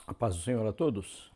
A paz do Senhor a todos.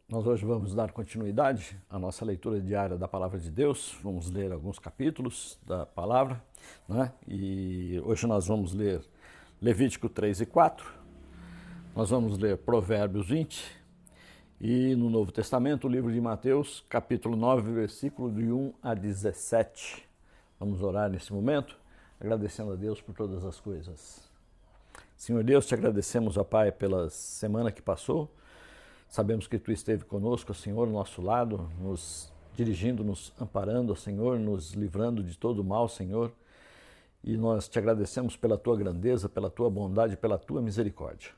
Nós hoje vamos dar continuidade à nossa leitura diária da Palavra de Deus. Vamos ler alguns capítulos da Palavra, né? E hoje nós vamos ler Levítico 3 e 4. Nós vamos ler Provérbios 20 e no Novo Testamento o livro de Mateus, capítulo 9, versículo de 1 a 17. Vamos orar nesse momento, agradecendo a Deus por todas as coisas. Senhor Deus, te agradecemos, ó Pai, pela semana que passou. Sabemos que Tu esteve conosco, Senhor, ao nosso lado, nos dirigindo, nos amparando, Senhor, nos livrando de todo o mal, Senhor. E nós te agradecemos pela Tua grandeza, pela Tua bondade, pela Tua misericórdia.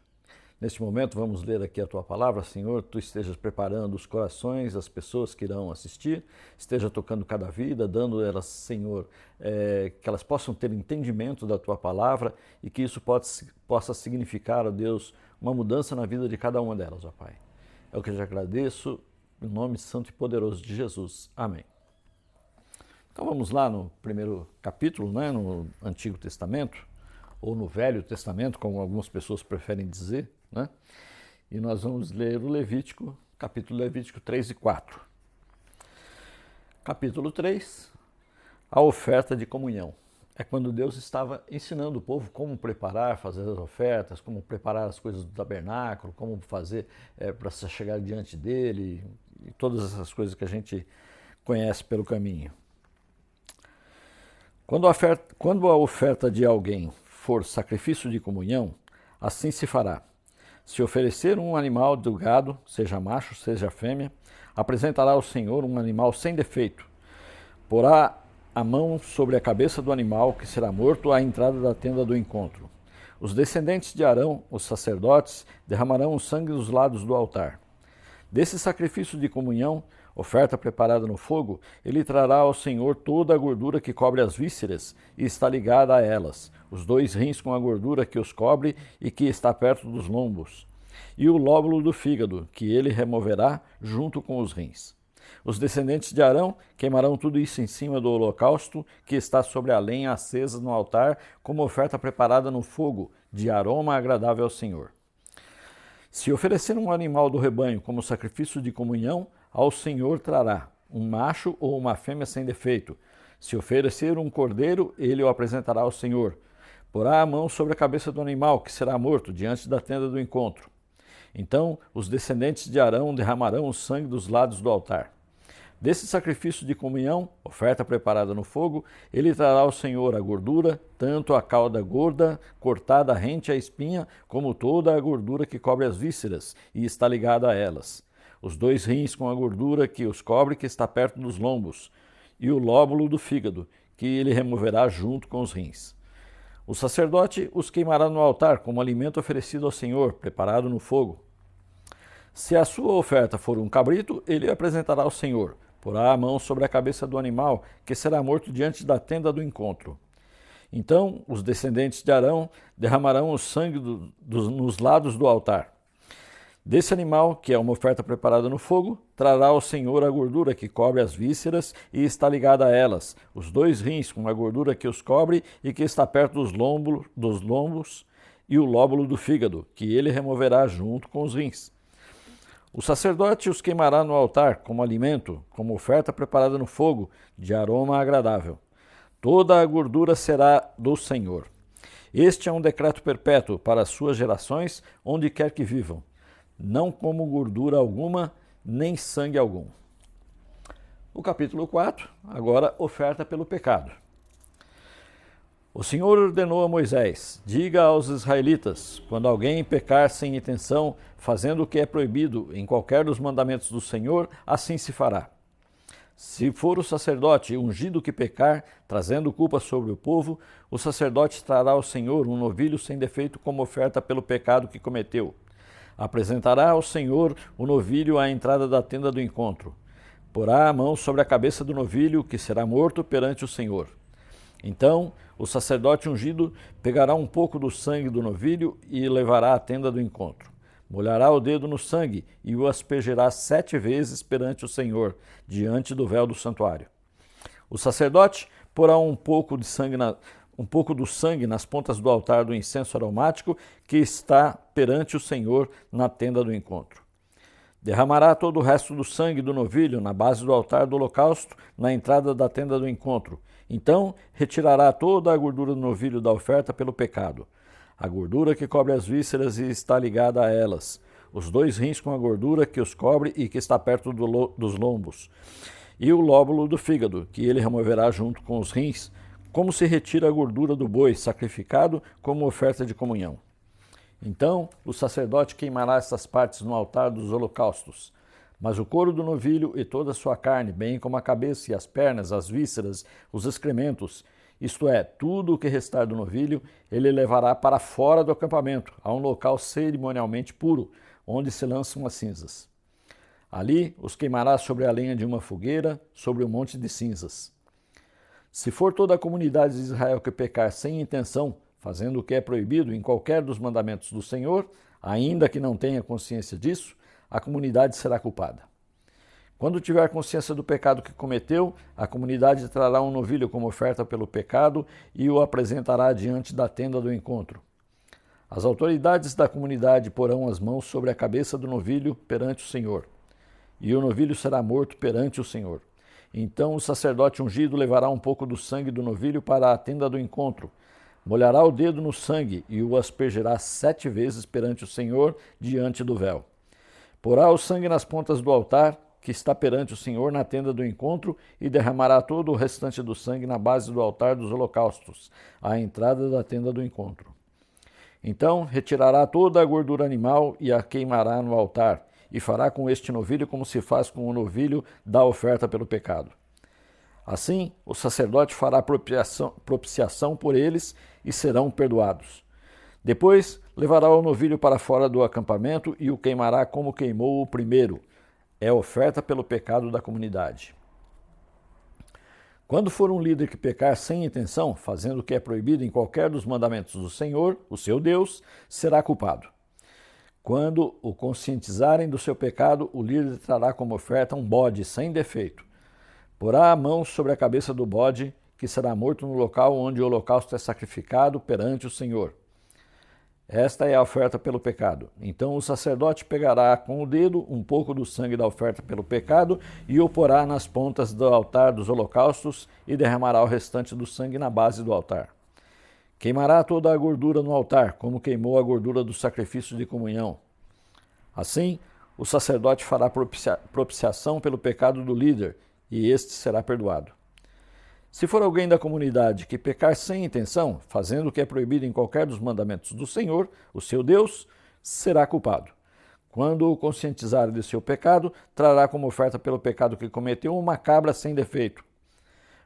Neste momento vamos ler aqui a Tua palavra, Senhor, Tu estejas preparando os corações das pessoas que irão assistir, esteja tocando cada vida, dando elas, Senhor, que elas possam ter entendimento da Tua palavra e que isso possa significar, ó Deus, uma mudança na vida de cada uma delas, ó Pai. É o que eu te agradeço, no nome santo e poderoso de Jesus. Amém. Então vamos lá no primeiro capítulo, né, no Antigo Testamento, ou no Velho Testamento, como algumas pessoas preferem dizer, né? E nós vamos ler o Levítico, capítulo Levítico 3 e 4. Capítulo 3, a oferta de comunhão. É quando Deus estava ensinando o povo como preparar, fazer as ofertas, como preparar as coisas do tabernáculo, como fazer para se chegar diante dele, e todas essas coisas que a gente conhece pelo caminho. Quando a oferta de alguém for sacrifício de comunhão, assim se fará. Se oferecer um animal do gado, seja macho, seja fêmea, apresentará ao Senhor um animal sem defeito. Porá a mão sobre a cabeça do animal, que será morto à entrada da tenda do encontro. Os descendentes de Arão, os sacerdotes, derramarão o sangue dos lados do altar. Desse sacrifício de comunhão, oferta preparada no fogo, ele trará ao Senhor toda a gordura que cobre as vísceras e está ligada a elas, os 2 rins com a gordura que os cobre e que está perto dos lombos, e o lóbulo do fígado, que ele removerá junto com os rins. Os descendentes de Arão queimarão tudo isso em cima do holocausto que está sobre a lenha acesa no altar, como oferta preparada no fogo, de aroma agradável ao Senhor. Se oferecer um animal do rebanho como sacrifício de comunhão, ao Senhor trará um macho ou uma fêmea sem defeito. Se oferecer um cordeiro, ele o apresentará ao Senhor. Porá a mão sobre a cabeça do animal, que será morto, diante da tenda do encontro. Então os descendentes de Arão derramarão o sangue dos lados do altar. Desse sacrifício de comunhão, oferta preparada no fogo, ele trará ao Senhor a gordura, tanto a cauda gorda, cortada rente à espinha, como toda a gordura que cobre as vísceras e está ligada a elas. Os 2 rins com a gordura que os cobre, que está perto dos lombos, e o lóbulo do fígado, que ele removerá junto com os rins. O sacerdote os queimará no altar como alimento oferecido ao Senhor, preparado no fogo. Se a sua oferta for um cabrito, ele apresentará ao Senhor. Porá a mão sobre a cabeça do animal, que será morto diante da tenda do encontro. Então os descendentes de Arão derramarão o sangue nos lados do altar. Desse animal, que é uma oferta preparada no fogo, trará ao Senhor a gordura que cobre as vísceras e está ligada a elas, os 2 rins com a gordura que os cobre e que está perto dos lombos, e o lóbulo do fígado, que ele removerá junto com os rins. O sacerdote os queimará no altar como alimento, como oferta preparada no fogo, de aroma agradável. Toda a gordura será do Senhor. Este é um decreto perpétuo para as suas gerações, onde quer que vivam. Não como gordura alguma, nem sangue algum. O capítulo 4, agora oferta pelo pecado. O Senhor ordenou a Moisés: diga aos israelitas, quando alguém pecar sem intenção, fazendo o que é proibido em qualquer dos mandamentos do Senhor, assim se fará. Se for o sacerdote ungido que pecar, trazendo culpa sobre o povo, o sacerdote trará ao Senhor um novilho sem defeito como oferta pelo pecado que cometeu. Apresentará ao Senhor o novilho à entrada da tenda do encontro. Porá a mão sobre a cabeça do novilho, que será morto perante o Senhor. Então o sacerdote ungido pegará um pouco do sangue do novilho e levará à tenda do encontro. Molhará o dedo no sangue e o aspergerá 7 vezes perante o Senhor, diante do véu do santuário. O sacerdote porá um pouco de sangue um pouco do sangue nas pontas do altar do incenso aromático que está perante o Senhor na tenda do encontro. Derramará todo o resto do sangue do novilho na base do altar do holocausto, na entrada da tenda do encontro. Então retirará toda a gordura do novilho da oferta pelo pecado, a gordura que cobre as vísceras e está ligada a elas, os 2 rins com a gordura que os cobre e que está perto dos lombos, e o lóbulo do fígado, que ele removerá junto com os rins, como se retira a gordura do boi sacrificado como oferta de comunhão. Então o sacerdote queimará essas partes no altar dos holocaustos, mas o couro do novilho e toda a sua carne, bem como a cabeça e as pernas, as vísceras, os excrementos, isto é, tudo o que restar do novilho, ele levará para fora do acampamento, a um local cerimonialmente puro, onde se lançam as cinzas. Ali os queimará sobre a lenha de uma fogueira, sobre um monte de cinzas. Se for toda a comunidade de Israel que pecar sem intenção, fazendo o que é proibido em qualquer dos mandamentos do Senhor, ainda que não tenha consciência disso, a comunidade será culpada. Quando tiver consciência do pecado que cometeu, a comunidade trará um novilho como oferta pelo pecado e o apresentará diante da tenda do encontro. As autoridades da comunidade porão as mãos sobre a cabeça do novilho perante o Senhor, e o novilho será morto perante o Senhor. Então o sacerdote ungido levará um pouco do sangue do novilho para a tenda do encontro, molhará o dedo no sangue e o aspergerá 7 vezes perante o Senhor diante do véu. Porá o sangue nas pontas do altar que está perante o Senhor na tenda do encontro e derramará todo o restante do sangue na base do altar dos holocaustos, à entrada da tenda do encontro. Então retirará toda a gordura animal e a queimará no altar, e fará com este novilho como se faz com o novilho da oferta pelo pecado. Assim, o sacerdote fará propiciação por eles e serão perdoados. Depois, levará o novilho para fora do acampamento e o queimará como queimou o primeiro. É oferta pelo pecado da comunidade. Quando for um líder que pecar sem intenção, fazendo o que é proibido em qualquer dos mandamentos do Senhor, o seu Deus, será culpado. Quando o conscientizarem do seu pecado, o líder trará como oferta um bode sem defeito. Porá a mão sobre a cabeça do bode, que será morto no local onde o holocausto é sacrificado perante o Senhor. Esta é a oferta pelo pecado. Então o sacerdote pegará com o dedo um pouco do sangue da oferta pelo pecado e o porá nas pontas do altar dos holocaustos e derramará o restante do sangue na base do altar. Queimará toda a gordura no altar, como queimou a gordura do sacrifício de comunhão. Assim, o sacerdote fará propiciação pelo pecado do líder, e este será perdoado. Se for alguém da comunidade que pecar sem intenção, fazendo o que é proibido em qualquer dos mandamentos do Senhor, o seu Deus, será culpado. Quando o conscientizar de seu pecado, trará como oferta pelo pecado que cometeu uma cabra sem defeito.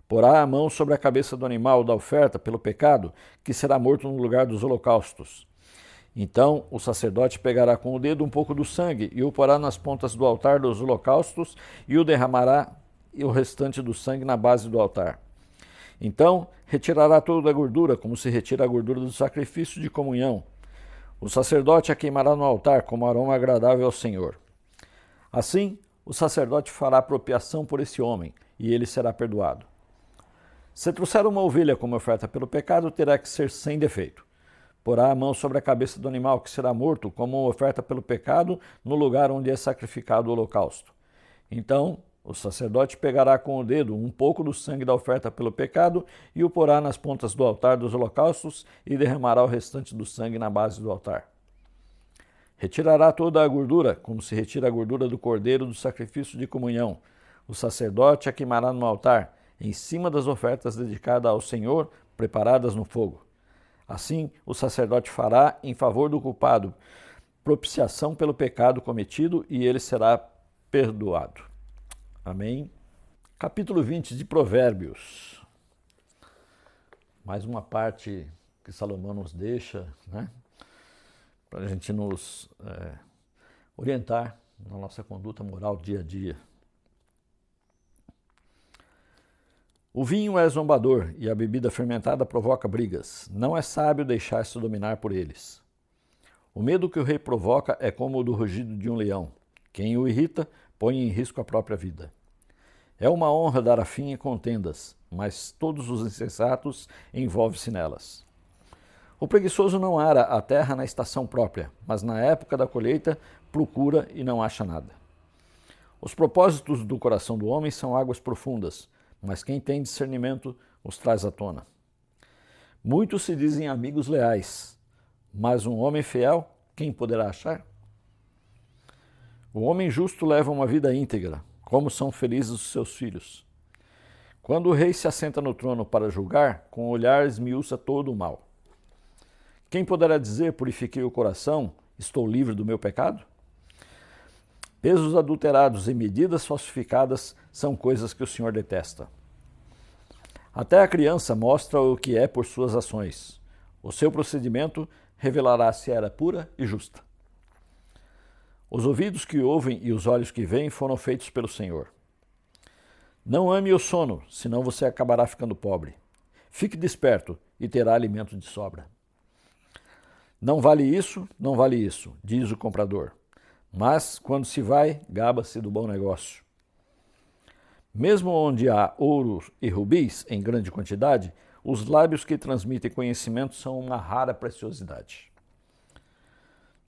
Porá a mão sobre a cabeça do animal da oferta pelo pecado, que será morto no lugar dos holocaustos. Então o sacerdote pegará com o dedo um pouco do sangue e o porá nas pontas do altar dos holocaustos e o derramará o restante do sangue na base do altar. Então retirará toda a gordura, como se retira a gordura do sacrifício de comunhão. O sacerdote a queimará no altar como aroma agradável ao Senhor. Assim, o sacerdote fará propiciação por esse homem, e ele será perdoado. Se trouxer uma ovelha como oferta pelo pecado, terá que ser sem defeito. Porá a mão sobre a cabeça do animal que será morto como uma oferta pelo pecado no lugar onde é sacrificado o holocausto. Então o sacerdote pegará com o dedo um pouco do sangue da oferta pelo pecado e o porá nas pontas do altar dos holocaustos e derramará o restante do sangue na base do altar. Retirará toda a gordura, como se retira a gordura do cordeiro do sacrifício de comunhão. O sacerdote a queimará no altar, em cima das ofertas dedicadas ao Senhor, preparadas no fogo. Assim, o sacerdote fará, em favor do culpado, propiciação pelo pecado cometido e ele será perdoado. Amém? Capítulo 20 de Provérbios. Mais uma parte que Salomão nos deixa, né? Para a gente nos orientar na nossa conduta moral dia a dia. O vinho é zombador e a bebida fermentada provoca brigas. Não é sábio deixar-se dominar por eles. O medo que o rei provoca é como o do rugido de um leão. Quem o irrita põe em risco a própria vida. É uma honra dar a fim em contendas, mas todos os insensatos envolvem-se nelas. O preguiçoso não ara a terra na estação própria, mas na época da colheita procura e não acha nada. Os propósitos do coração do homem são águas profundas, mas quem tem discernimento os traz à tona. Muitos se dizem amigos leais, mas um homem fiel, quem poderá achar? O homem justo leva uma vida íntegra, como são felizes os seus filhos. Quando o rei se assenta no trono para julgar, com o olhar esmiuça todo o mal. Quem poderá dizer, purifiquei o coração, estou livre do meu pecado? Pesos adulterados e medidas falsificadas são coisas que o Senhor detesta. Até a criança mostra o que é por suas ações. O seu procedimento revelará se era pura e justa. Os ouvidos que ouvem e os olhos que veem foram feitos pelo Senhor. Não ame o sono, senão você acabará ficando pobre. Fique desperto e terá alimento de sobra. Não vale isso, diz o comprador. Mas, quando se vai, gaba-se do bom negócio. Mesmo onde há ouro e rubis em grande quantidade, os lábios que transmitem conhecimento são uma rara preciosidade.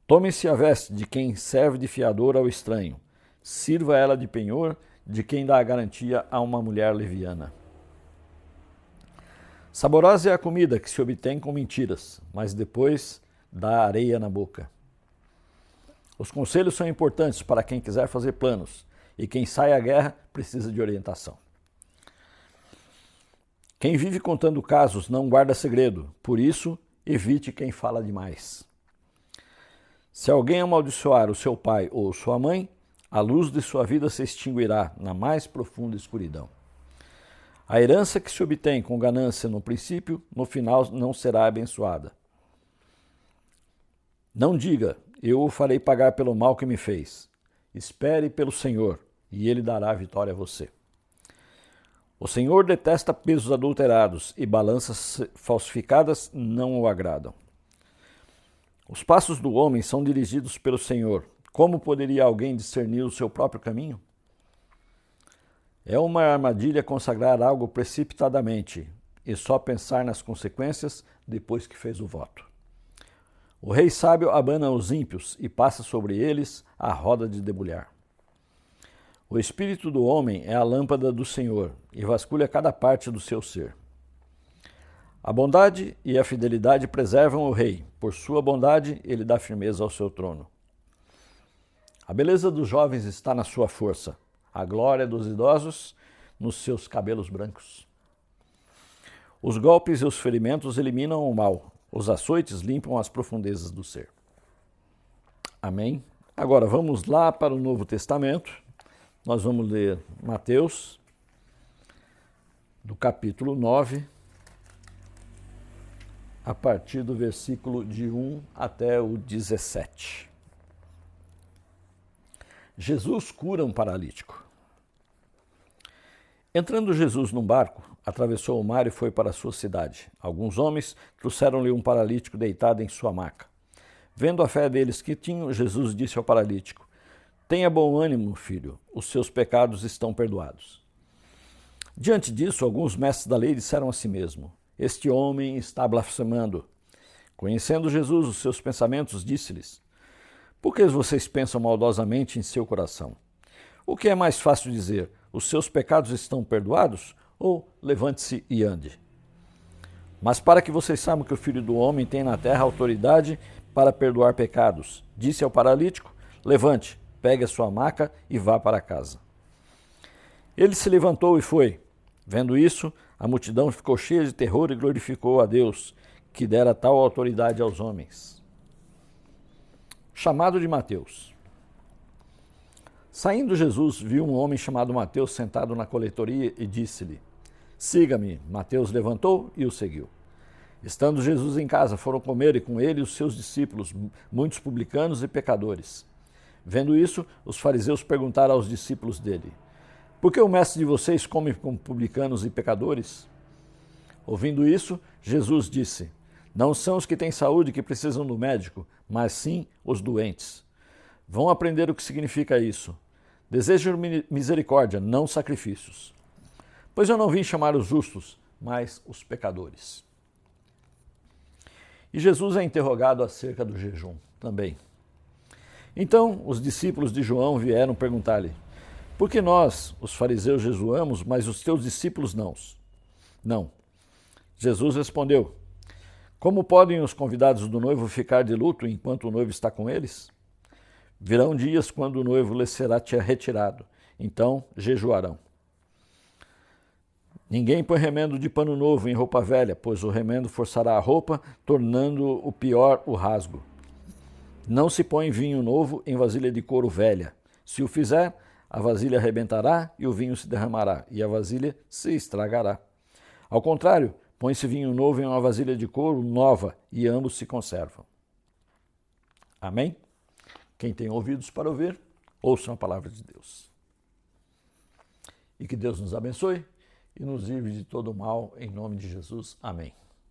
Tome-se a veste de quem serve de fiador ao estranho. Sirva ela de penhor de quem dá a garantia a uma mulher leviana. Saborosa é a comida que se obtém com mentiras, mas depois dá areia na boca. Os conselhos são importantes para quem quiser fazer planos, e quem sai à guerra precisa de orientação. Quem vive contando casos não guarda segredo, por isso evite quem fala demais. Se alguém amaldiçoar o seu pai ou sua mãe, a luz de sua vida se extinguirá na mais profunda escuridão. A herança que se obtém com ganância no princípio, no final não será abençoada. Não diga, eu o farei pagar pelo mal que me fez. Espere pelo Senhor, e Ele dará a vitória a você. O Senhor detesta pesos adulterados, e balanças falsificadas não o agradam. Os passos do homem são dirigidos pelo Senhor. Como poderia alguém discernir o seu próprio caminho? É uma armadilha consagrar algo precipitadamente e só pensar nas consequências depois que fez o voto. O rei sábio abana os ímpios e passa sobre eles a roda de debulhar. O espírito do homem é a lâmpada do Senhor e vasculha cada parte do seu ser. A bondade e a fidelidade preservam o rei. Por sua bondade, ele dá firmeza ao seu trono. A beleza dos jovens está na sua força. A glória dos idosos nos seus cabelos brancos. Os golpes e os ferimentos eliminam o mal. Os açoites limpam as profundezas do ser. Amém? Agora vamos lá para o Novo Testamento. Nós vamos ler Mateus, do capítulo 9, a partir do versículo de 1 até o 17. Jesus cura um paralítico. Entrando Jesus num barco, atravessou o mar e foi para a sua cidade. Alguns homens trouxeram-lhe um paralítico deitado em sua maca. Vendo a fé deles que tinham, Jesus disse ao paralítico: tenha bom ânimo, filho, os seus pecados estão perdoados. Diante disso, alguns mestres da lei disseram a si mesmo: este homem está blasfemando. Conhecendo Jesus os seus pensamentos, disse-lhes: por que vocês pensam maldosamente em seu coração? O que é mais fácil dizer: os seus pecados estão perdoados? Ou levante-se e ande? Mas para que vocês saibam que o Filho do Homem tem na terra autoridade para perdoar pecados, disse ao paralítico: levante, pegue a sua maca e vá para casa. Ele se levantou e foi. Vendo isso, a multidão ficou cheia de terror e glorificou a Deus, que dera tal autoridade aos homens. Chamado de Mateus. Saindo Jesus, viu um homem chamado Mateus sentado na coletoria e disse-lhe: siga-me. Mateus levantou e o seguiu. Estando Jesus em casa, foram comer e com ele os seus discípulos, muitos publicanos e pecadores. Vendo isso, os fariseus perguntaram aos discípulos dele: por que o mestre de vocês come com publicanos e pecadores? Ouvindo isso, Jesus disse: não são os que têm saúde que precisam do médico, mas sim os doentes. Vão aprender o que significa isso. Desejo misericórdia, não sacrifícios. Pois eu não vim chamar os justos, mas os pecadores. E Jesus é interrogado acerca do jejum também. Então, os discípulos de João vieram perguntar-lhe: por que nós, os fariseus, jejuamos, mas os teus discípulos não? Não. Jesus respondeu: como podem os convidados do noivo ficar de luto enquanto o noivo está com eles? Virão dias quando o noivo lhes será retirado, então jejuarão. Ninguém põe remendo de pano novo em roupa velha, pois o remendo forçará a roupa, tornando o pior o rasgo. Não se põe vinho novo em vasilha de couro velha. Se o fizer, a vasilha arrebentará e o vinho se derramará, e a vasilha se estragará. Ao contrário, põe-se vinho novo em uma vasilha de couro nova, e ambos se conservam. Amém? Quem tem ouvidos para ouvir, ouçam a palavra de Deus. E que Deus nos abençoe e nos livre de todo o mal, em nome de Jesus. Amém.